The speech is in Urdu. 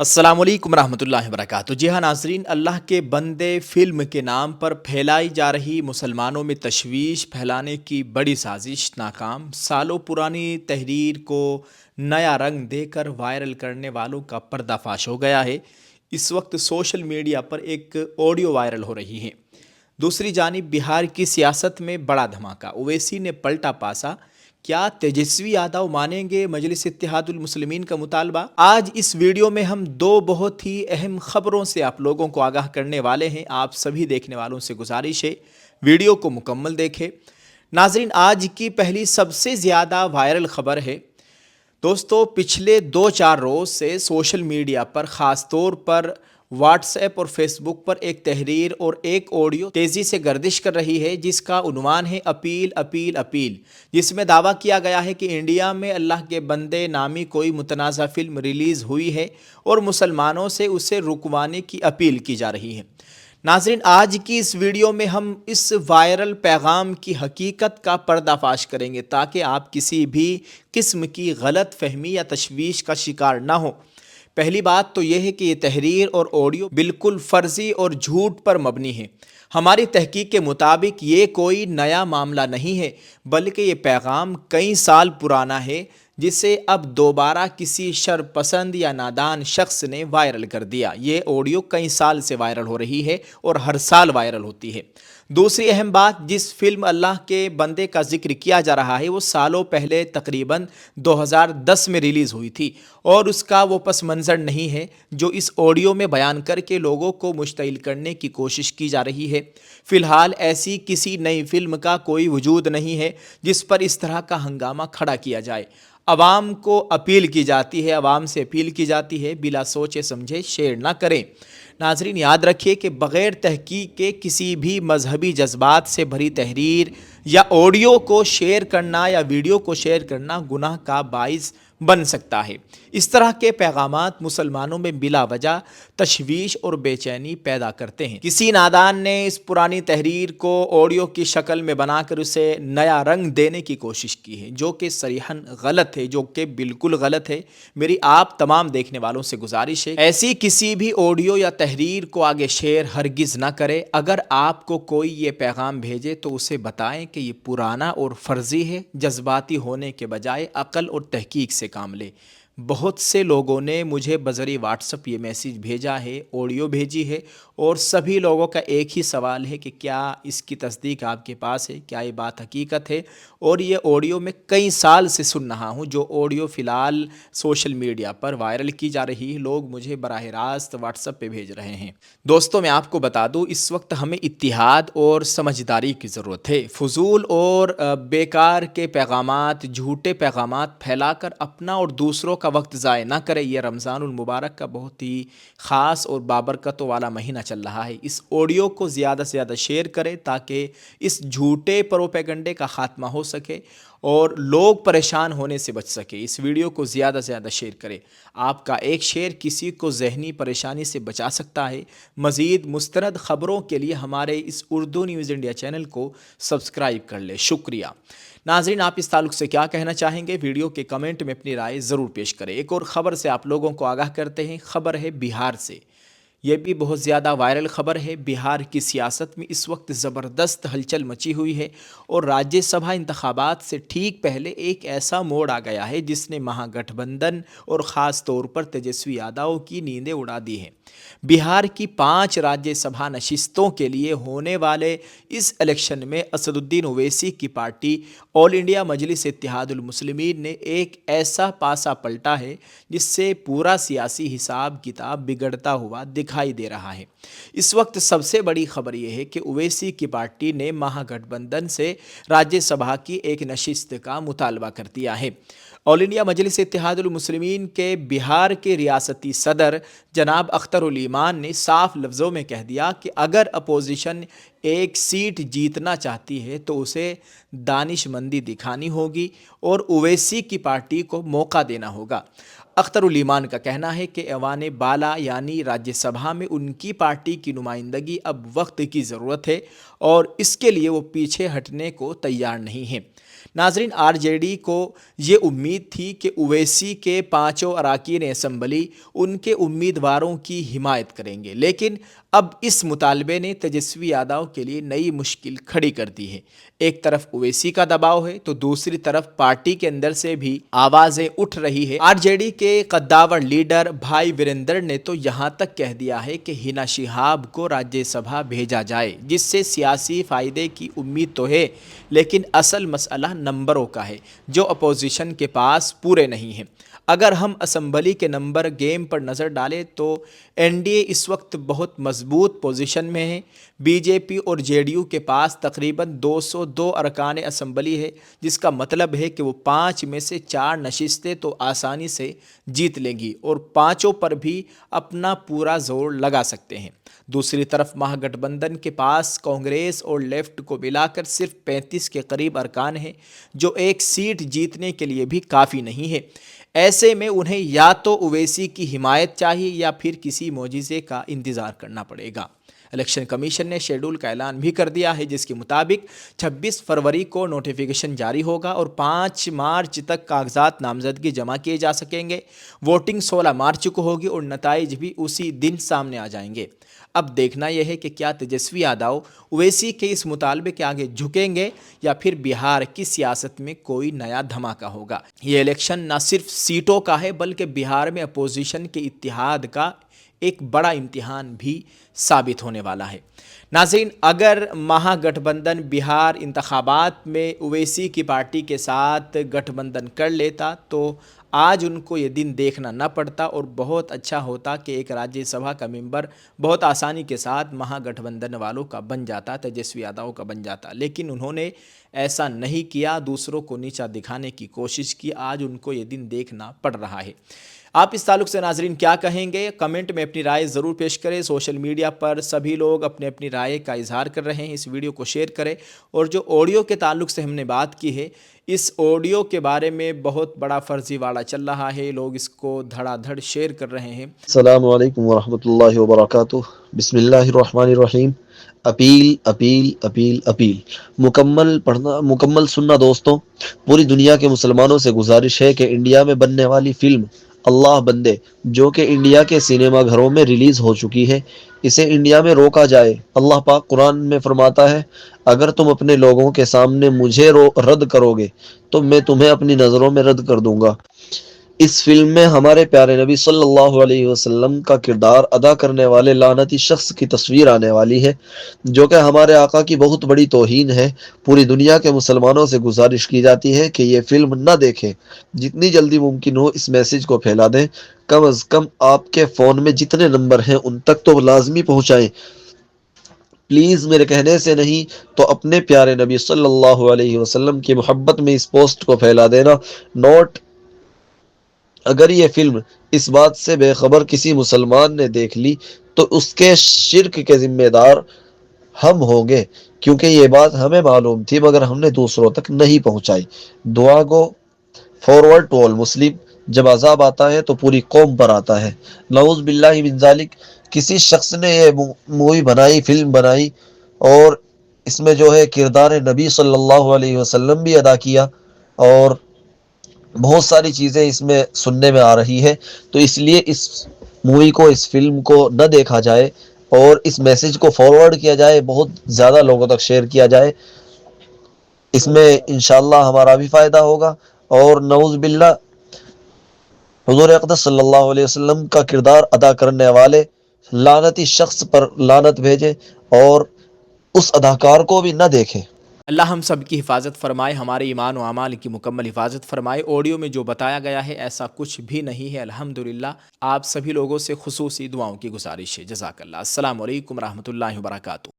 السلام علیکم ورحمۃ اللہ وبرکاتہ۔ جی ہاں ناظرین، اللہ کے بندے فلم کے نام پر پھیلائی جا رہی مسلمانوں میں تشویش پھیلانے کی بڑی سازش ناکام، سالوں پرانی تحریر کو نیا رنگ دے کر وائرل کرنے والوں کا پردہ فاش ہو گیا ہے۔ اس وقت سوشل میڈیا پر ایک آڈیو وائرل ہو رہی ہے۔ دوسری جانب بہار کی سیاست میں بڑا دھماکہ، اویسی نے پلٹا پاسا، کیا تیجسوی یادو مانیں گے مجلس اتحاد المسلمین کا مطالبہ؟ آج اس ویڈیو میں ہم دو بہت ہی اہم خبروں سے آپ لوگوں کو آگاہ کرنے والے ہیں۔ آپ سبھی دیکھنے والوں سے گزارش ہے ویڈیو کو مکمل دیکھیں۔ ناظرین، آج کی پہلی سب سے زیادہ وائرل خبر ہے دوستو، پچھلے 2-4 روز سے سوشل میڈیا پر، خاص طور پر واٹس ایپ اور فیس بک پر ایک تحریر اور ایک آڈیو تیزی سے گردش کر رہی ہے جس کا عنوان ہے اپیل اپیل اپیل، جس میں دعویٰ کیا گیا ہے کہ انڈیا میں اللہ کے بندے نامی کوئی متنازع فلم ریلیز ہوئی ہے اور مسلمانوں سے اسے رکوانے کی اپیل کی جا رہی ہے۔ ناظرین، آج کی اس ویڈیو میں ہم اس وائرل پیغام کی حقیقت کا پردہ فاش کریں گے تاکہ آپ کسی بھی قسم کی غلط فہمی یا تشویش کا شکار نہ ہو۔ پہلی بات تو یہ ہے کہ یہ تحریر اور آڈیو بالکل فرضی اور جھوٹ پر مبنی ہے۔ ہماری تحقیق کے مطابق یہ کوئی نیا معاملہ نہیں ہے، بلکہ یہ پیغام کئی سال پرانا ہے جسے اب دوبارہ کسی شرپسند یا نادان شخص نے وائرل کر دیا۔ یہ آڈیو کئی سال سے وائرل ہو رہی ہے اور ہر سال وائرل ہوتی ہے۔ دوسری اہم بات، جس فلم اللہ کے بندے کا ذکر کیا جا رہا ہے وہ سالوں پہلے تقریباً 2010 میں ریلیز ہوئی تھی اور اس کا وہ پس منظر نہیں ہے جو اس آڈیو میں بیان کر کے لوگوں کو مشتعل کرنے کی کوشش کی جا رہی ہے۔ فی الحال ایسی کسی نئی فلم کا کوئی وجود نہیں ہے جس پر اس طرح کا ہنگامہ کھڑا کیا جائے۔ عوام کو اپیل کی جاتی ہے، عوام سے اپیل کی جاتی ہے بلا سوچے سمجھے شیئر نہ کریں۔ ناظرین، یاد رکھیے کہ بغیر تحقیق کے کسی بھی مذہبی جذبات سے بھری تحریر یا آڈیو کو شیئر کرنا یا ویڈیو کو شیئر کرنا گناہ کا باعث بن سکتا ہے۔ اس طرح کے پیغامات مسلمانوں میں بلا وجہ تشویش اور بے چینی پیدا کرتے ہیں۔ کسی نادان نے اس پرانی تحریر کو آڈیو کی شکل میں بنا کر اسے نیا رنگ دینے کی کوشش کی ہے، جو کہ صریحاً غلط ہے، جو کہ بالکل غلط ہے۔ میری آپ تمام دیکھنے والوں سے گزارش ہے ایسی کسی بھی آڈیو یا تحریر کو آگے شیئر ہرگز نہ کرے۔ اگر آپ کو کوئی یہ پیغام بھیجے تو اسے بتائیں کہ یہ پرانا اور فرضی ہے، جذباتی ہونے کے بجائے عقل اور تحقیق سے کام لے۔ بہت سے لوگوں نے مجھے بذریعہ واٹس ایپ یہ میسیج بھیجا ہے، آڈیو بھیجی ہے، اور سبھی لوگوں کا ایک ہی سوال ہے کہ کیا اس کی تصدیق آپ کے پاس ہے، کیا یہ بات حقیقت ہے؟ اور یہ آڈیو میں کئی سال سے سن رہا ہوں، جو آڈیو فی الحال سوشل میڈیا پر وائرل کی جا رہی ہے، لوگ مجھے براہ راست واٹس ایپ پہ بھیج رہے ہیں۔ دوستوں، میں آپ کو بتا دوں اس وقت ہمیں اتحاد اور سمجھداری کی ضرورت ہے۔ فضول اور بیکار کے پیغامات، جھوٹے پیغامات پھیلا کر اپنا اور دوسروں کا وقت ضائع نہ کرے۔ یہ رمضان المبارک کا بہت ہی خاص اور بابرکتوں والا مہینہ چل رہا ہے۔ اس آڈیو کو زیادہ سے زیادہ شیئر کریں تاکہ اس جھوٹے پروپیگنڈے کا خاتمہ ہو سکے اور لوگ پریشان ہونے سے بچ سکے۔ اس ویڈیو کو زیادہ سے زیادہ شیئر کریں۔ آپ کا ایک شیئر کسی کو ذہنی پریشانی سے بچا سکتا ہے۔ مزید مستند خبروں کے لیے ہمارے اس اردو نیوز انڈیا چینل کو سبسکرائب کر لیں۔ شکریہ۔ ناظرین، آپ اس تعلق سے کیا کہنا چاہیں گے؟ ویڈیو کے کمنٹ میں اپنی رائے ضرور پیش کریں۔ ایک اور خبر سے آپ لوگوں کو آگاہ کرتے ہیں۔ خبر ہے بہار سے، یہ بھی بہت زیادہ وائرل خبر ہے۔ بہار کی سیاست میں اس وقت زبردست ہلچل مچی ہوئی ہے اور راجیہ سبھا انتخابات سے ٹھیک پہلے ایک ایسا موڑ آ گیا ہے جس نے مہا گٹھ بندھن اور خاص طور پر تیجسوی یادو کی نیندیں اڑا دی ہیں۔ بہار کی 5 راجیہ سبھا نشستوں کے لیے ہونے والے اس الیکشن میں اسد الدین اویسی کی پارٹی آل انڈیا مجلس اتحاد المسلمین نے ایک ایسا پاسا پلٹا ہے جس سے پورا سیاسی حساب کتاب بگڑتا ہوا دکھائی دے رہا ہے۔ اس وقت سب سے بڑی خبر یہ ہے کہ اویسی کی پارٹی نے مہا گٹھ بندھن سے راجیہ سبھا کی ایک نشست کا مطالبہ کر دیا ہے۔ آل انڈیا مجلس اتحاد المسلمین کے بہار کے ریاستی صدر جناب اختر الایمان نے صاف لفظوں میں کہہ دیا کہ اگر اپوزیشن ایک سیٹ جیتنا چاہتی ہے تو اسے دانش مندی دکھانی ہوگی اور اویسی کی پارٹی کو موقع دینا ہوگا۔ اختر الایمان کا کہنا ہے کہ ایوان بالا یعنی راجیہ سبھا میں ان کی پارٹی کی نمائندگی اب وقت کی ضرورت ہے اور اس کے لیے وہ پیچھے ہٹنے کو تیار نہیں ہیں۔ ناظرین، RJD کو یہ امید تھی کہ اویسی کے 5 اراکین اسمبلی ان کے امیدواروں کی حمایت کریں گے، لیکن اب اس مطالبے نے تیجسوی یادو کے لیے نئی مشکل کھڑی کر دی ہے۔ ایک طرف اویسی کا دباؤ ہے تو دوسری طرف پارٹی کے اندر سے بھی آوازیں اٹھ رہی ہے۔ RJD کے قداور لیڈر بھائی وریندر نے تو یہاں تک کہہ دیا ہے کہ ہینا شہاب کو راجیہ سبھا بھیجا جائے، جس سے سیاسی فائدے کی امید تو ہے، لیکن اصل مسئلہ نمبروں کا ہے جو اپوزیشن کے پاس پورے نہیں ہیں۔ اگر ہم اسمبلی کے نمبر گیم پر نظر ڈالیں تو NDA اس وقت بہت مضبوط پوزیشن میں ہے۔ BJP اور JDU کے پاس تقریباً 202 ارکان اسمبلی ہے، جس کا مطلب ہے کہ وہ 5 میں سے 4 نشستیں تو آسانی سے جیت لیں گی اور 5 پر بھی اپنا پورا زور لگا سکتے ہیں۔ دوسری طرف مہا گٹھ بندھن کے پاس کانگریس اور لیفٹ کو ملا کر صرف 35 کے قریب ارکان ہیں، جو ایک سیٹ جیتنے کے لیے بھی کافی نہیں ہے۔ ایسے میں انہیں یا تو اویسی کی حمایت چاہیے یا پھر کسی معجزے کا انتظار کرنا پڑے گا۔ الیکشن کمیشن نے شیڈول کا اعلان بھی کر دیا ہے، جس کے مطابق 26 فروری کو نوٹیفیکیشن جاری ہوگا اور 5 مارچ تک کاغذات نامزدگی جمع کیے جا سکیں گے۔ ووٹنگ 16 مارچ کو ہوگی اور نتائج بھی اسی دن سامنے آ جائیں گے۔ اب دیکھنا یہ ہے کہ کیا تیجسوی یادو اویسی کے اس مطالبے کے آگے جھکیں گے یا پھر بہار کی سیاست میں کوئی نیا دھماکہ ہوگا۔ یہ الیکشن نہ صرف سیٹوں کا ہے بلکہ بہار میں اپوزیشن کے اتحاد کا ایک بڑا امتحان بھی ثابت ہونے والا ہے۔ ناظرین، اگر مہا گٹھ بندھن بہار انتخابات میں اویسی کی پارٹی کے ساتھ گٹھ بندھن کر لیتا تو آج ان کو یہ دن دیکھنا نہ پڑتا اور بہت اچھا ہوتا کہ ایک راجیہ سبھا کا ممبر بہت آسانی کے ساتھ مہا گٹھ بندھن والوں کا بن جاتا، تیجسوی یادو کا بن جاتا، لیکن انہوں نے ایسا نہیں کیا، دوسروں کو نیچا دکھانے کی کوشش کی۔ آج ان کو یہ دن دیکھنا پڑ رہا ہے۔ آپ اس تعلق سے ناظرین کیا کہیں گے؟ کمنٹ میں اپنی رائے ضرور پیش کریں۔ سوشل میڈیا پر سبھی لوگ اپنی رائے کا اظہار کر رہے ہیں، اس ویڈیو کو شیئر کریں۔ اور جو آڈیو کے تعلق سے ہم نے بات کی ہے، اس آڈیو کے بارے میں بہت بڑا فرضی واڑہ چل رہا ہے، لوگ اس کو دھڑا دھڑ شیئر کر رہے ہیں۔ السلام علیکم ورحمۃ اللہ وبرکاتہ۔ بسم اللہ الرحمن الرحیم۔ اپیل اپیل اپیل اپیل مکمل سننا دوستوں۔ پوری دنیا کے مسلمانوں سے گزارش ہے کہ انڈیا میں بننے والی فلم اللہ بندے، جو کہ انڈیا کے سینما گھروں میں ریلیز ہو چکی ہے، اسے انڈیا میں روکا جائے۔ اللہ پاک قرآن میں فرماتا ہے، اگر تم اپنے لوگوں کے سامنے مجھے رد کرو گے تو میں تمہیں اپنی نظروں میں رد کر دوں گا۔ اس فلم میں ہمارے پیارے نبی صلی اللہ علیہ وسلم کا کردار ادا کرنے والے لعنتی شخص کی تصویر آنے والی ہے، جو کہ ہمارے آقا کی بہت بڑی توہین ہے۔ پوری دنیا کے مسلمانوں سے گزارش کی جاتی ہے کہ یہ فلم نہ دیکھیں، جتنی جلدی ممکن ہو اس میسج کو پھیلا دیں۔ کم از کم آپ کے فون میں جتنے نمبر ہیں ان تک تو لازمی پہنچائیں۔ پلیز میرے کہنے سے نہیں تو اپنے پیارے نبی صلی اللہ علیہ وسلم کی محبت میں اس پوسٹ کو پھیلا دینا۔ نوٹ: اگر یہ فلم اس بات سے بے خبر کسی مسلمان نے دیکھ لی تو اس کے شرک کے ذمہ دار ہم ہوں گے، کیونکہ یہ بات ہمیں معلوم تھی مگر ہم نے دوسروں تک نہیں پہنچائی۔ دعا گو فارورڈ ٹو آل مسلم۔ جب عذاب آتا ہے تو پوری قوم پر آتا ہے۔ نعوذ باللہ من ذالک۔ کسی شخص نے یہ مووی بنائی، فلم بنائی، اور اس میں جو ہے کردار نبی صلی اللہ علیہ وسلم بھی ادا کیا، اور بہت ساری چیزیں اس میں سننے میں آ رہی ہے، تو اس لیے اس مووی کو، اس فلم کو نہ دیکھا جائے اور اس میسج کو فارورڈ کیا جائے، بہت زیادہ لوگوں تک شیئر کیا جائے۔ اس میں انشاءاللہ ہمارا بھی فائدہ ہوگا، اور نعوذ باللہ حضور اقدس صلی اللہ علیہ وسلم کا کردار ادا کرنے والے لعنتی شخص پر لعنت بھیجے اور اس اداکار کو بھی نہ دیکھے۔ اللہ ہم سب کی حفاظت فرمائے، ہمارے ایمان و اعمال کی مکمل حفاظت فرمائے۔ آڈیو میں جو بتایا گیا ہے ایسا کچھ بھی نہیں ہے، الحمدللہ۔ آپ سبھی لوگوں سے خصوصی دعاؤں کی گزارش ہے۔ جزاک اللہ۔ السلام علیکم ورحمۃ اللہ وبرکاتہ۔